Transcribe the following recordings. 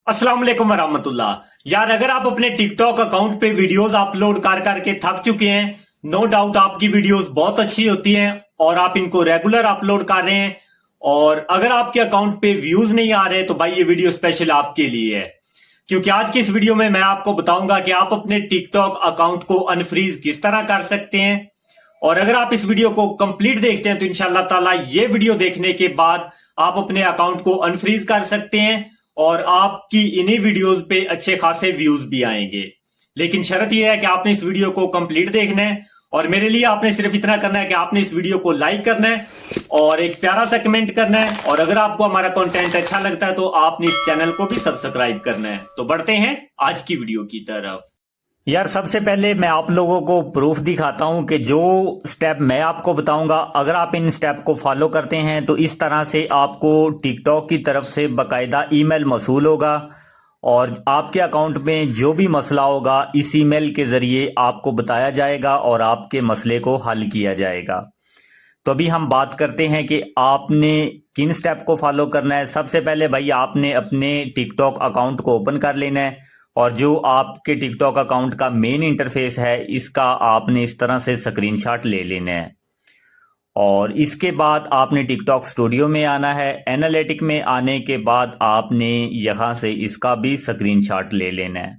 अस्सलाम वालेकुम वरहमतुल्लाह। यार अगर आप अपने टिकटॉक अकाउंट पे वीडियोस अपलोड कर करके थक चुके हैं, नो डाउट आपकी वीडियोस बहुत अच्छी होती हैं और आप इनको रेगुलर अपलोड कर रहे हैं, और अगर आपके अकाउंट पे व्यूज नहीं आ रहे तो भाई ये वीडियो स्पेशल आपके लिए है। क्योंकि आज की इस वीडियो में मैं आपको बताऊंगा कि आप अपने टिकटॉक अकाउंट को अनफ्रीज किस तरह कर सकते हैं। और अगर आप इस वीडियो को कंप्लीट देखते हैं तो इंशाल्लाह ताला ये वीडियो देखने के बाद आप अपने अकाउंट को अनफ्रीज कर सकते हैं और आपकी इन्हीं वीडियोस पे अच्छे खासे व्यूज भी आएंगे। लेकिन शर्त यह है कि आपने इस वीडियो को कंप्लीट देखना है, और मेरे लिए आपने सिर्फ इतना करना है कि आपने इस वीडियो को लाइक करना है और एक प्यारा सा कमेंट करना है, और अगर आपको हमारा कंटेंट अच्छा लगता है तो आपने इस चैनल को भी सब्सक्राइब करना है। तो बढ़ते हैं आज की वीडियो की तरफ। यार सबसे पहले मैं आप लोगों को प्रूफ दिखाता हूं कि जो स्टेप मैं आपको बताऊंगा, अगर आप इन स्टेप को फॉलो करते हैं तो इस तरह से आपको टिकटॉक की तरफ से बाकायदा ईमेल मौसूल होगा, और आपके अकाउंट में जो भी मसला होगा इस ईमेल के ज़रिए आपको बताया जाएगा और आपके मसले को हल किया जाएगा। तो अभी हम बात करते हैं कि आपने किन स्टेप को फॉलो करना है। सबसे पहले भाई आपने अपने टिकटॉक अकाउंट को ओपन कर लेना है, और जो आपके टिकटॉक अकाउंट का मेन इंटरफेस है इसका आपने इस तरह से स्क्रीनशॉट ले लेना है। और इसके बाद आपने टिकटॉक स्टूडियो में आना है। एनालिटिक में आने के बाद आपने यहाँ से इसका भी स्क्रीनशॉट ले लेना है।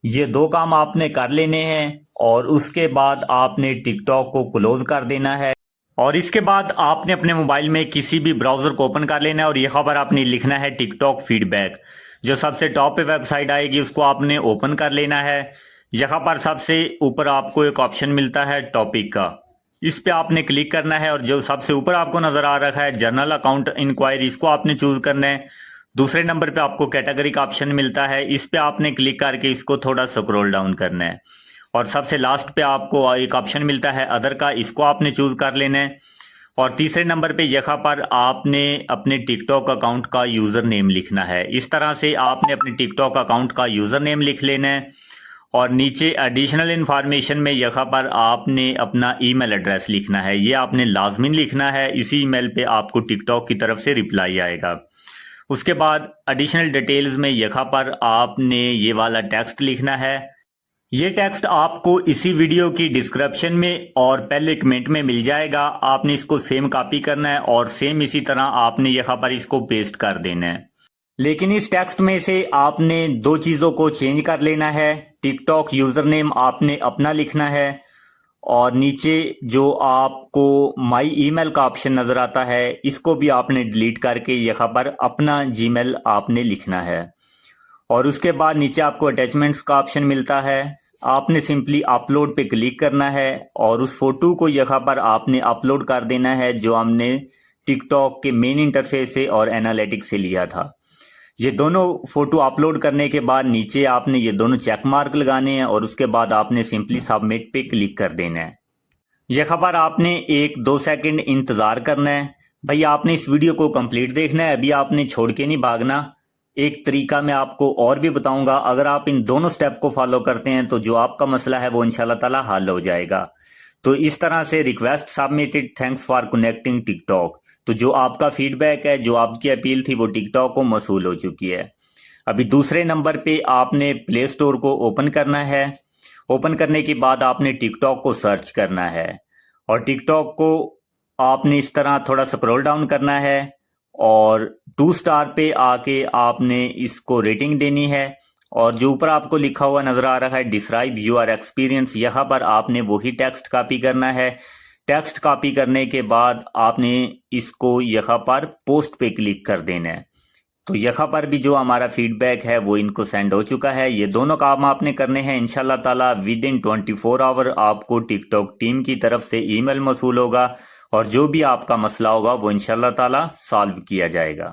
ये दो काम आपने कर लेने हैं, और उसके बाद आपने टिकटॉक को क्लोज कर देना है। और इसके बाद आपने अपने मोबाइल में किसी भी ब्राउज़र को ओपन कर लेना है, और यहाँ पर आपने लिखना है टिकटॉक फीडबैक। जो सबसे टॉप पे वेबसाइट आएगी उसको आपने ओपन कर लेना है। यहाँ पर सबसे ऊपर आपको एक ऑप्शन मिलता है टॉपिक का, इस पे आपने क्लिक करना है, और जो सबसे ऊपर आपको नज़र आ रखा है जर्नल अकाउंट इंक्वायरी, इसको आपने चूज़ करना है। दूसरे नंबर पे आपको कैटेगरी का ऑप्शन मिलता है, इस पे आपने क्लिक करके इसको थोड़ा स्क्रॉल डाउन करना है, और सबसे लास्ट पे आपको एक ऑप्शन मिलता है अदर का, इसको आपने चूज़ कर लेना है। और तीसरे नंबर पे यहाँ पर आपने अपने टिकटॉक अकाउंट का यूज़र नेम लिखना है। इस तरह से आपने अपने टिकटॉक अकाउंट का यूज़र नेम लिख लेना है, और नीचे एडिशनल इन्फॉर्मेशन में यहाँ पर आपने अपना ईमेल एड्रेस लिखना है। ये आपने लाजमी लिखना है, इसी ईमेल पे आपको टिकटॉक की तरफ से रिप्लाई आएगा। उसके बाद एडिशनल डिटेल्स में यहाँ पर आपने ये वाला टेक्स्ट लिखना है। ये टेक्स्ट आपको इसी वीडियो की डिस्क्रिप्शन में और पहले कमेंट में मिल जाएगा। आपने इसको सेम कॉपी करना है और सेम इसी तरह आपने यहाँ पर इसको पेस्ट कर देना है। लेकिन इस टेक्स्ट में से आपने दो चीज़ों को चेंज कर लेना है। टिकटॉक यूज़र नेम आपने अपना लिखना है, और नीचे जो आपको माई ईमेल का ऑप्शन नज़र आता है इसको भी आपने डिलीट करके यहाँ पर अपना जीमेल आपने लिखना है। और उसके बाद नीचे आपको अटैचमेंट्स का ऑप्शन मिलता है, आपने सिंपली अपलोड पे क्लिक करना है, और उस फोटो को यहाँ पर आपने अपलोड कर देना है जो हमने टिकटॉक के मेन इंटरफेस से और एनालिटिक्स से लिया था। ये दोनों फोटो अपलोड करने के बाद नीचे आपने ये दोनों चेक मार्क लगाने हैं, और उसके बाद आपने सिंपली सबमिट पे क्लिक कर देना है। यहाँ पर आपने 1-2 सेकंड इंतज़ार करना है। भाई आपने इस वीडियो को कंप्लीट देखना है, अभी आपने छोड़ के नहीं भागना। एक तरीका मैं आपको और भी बताऊंगा, अगर आप इन दोनों स्टेप को फॉलो करते हैं तो जो आपका मसला है वो इंशाल्लाह ताला हल हो जाएगा। तो इस तरह से request submitted, thanks for connecting TikTok. तो जो आपका फीडबैक है, जो आपकी अपील थी वो टिकटॉक को मसूल हो चुकी है। अभी दूसरे नंबर पे आपने प्ले स्टोर को ओपन करना है। ओपन करने के बाद आपने टिकटॉक को सर्च करना है, और टिकटॉक को आपने इस तरह थोड़ा स्क्रॉल डाउन करना है, और 2 स्टार पे आके आपने इसको रेटिंग देनी है। और जो ऊपर आपको लिखा हुआ नजर आ रहा है डिस्क्राइब योर एक्सपीरियंस, यहाँ पर आपने वही टेक्स्ट कॉपी करना है। टेक्स्ट कॉपी करने के बाद आपने इसको यहाँ पर पोस्ट पे क्लिक कर देना है। तो यहाँ पर भी जो हमारा फीडबैक है वो इनको सेंड हो चुका है। ये दोनों काम आपने करने हैं। इंशाल्लाह ताला विद इन 24 आवर आपको टिकटॉक टीम की तरफ से ईमेल मौसूल होगा, और जो भी आपका मसला होगा वो इंशाल्लाह ताला सॉल्व किया जाएगा।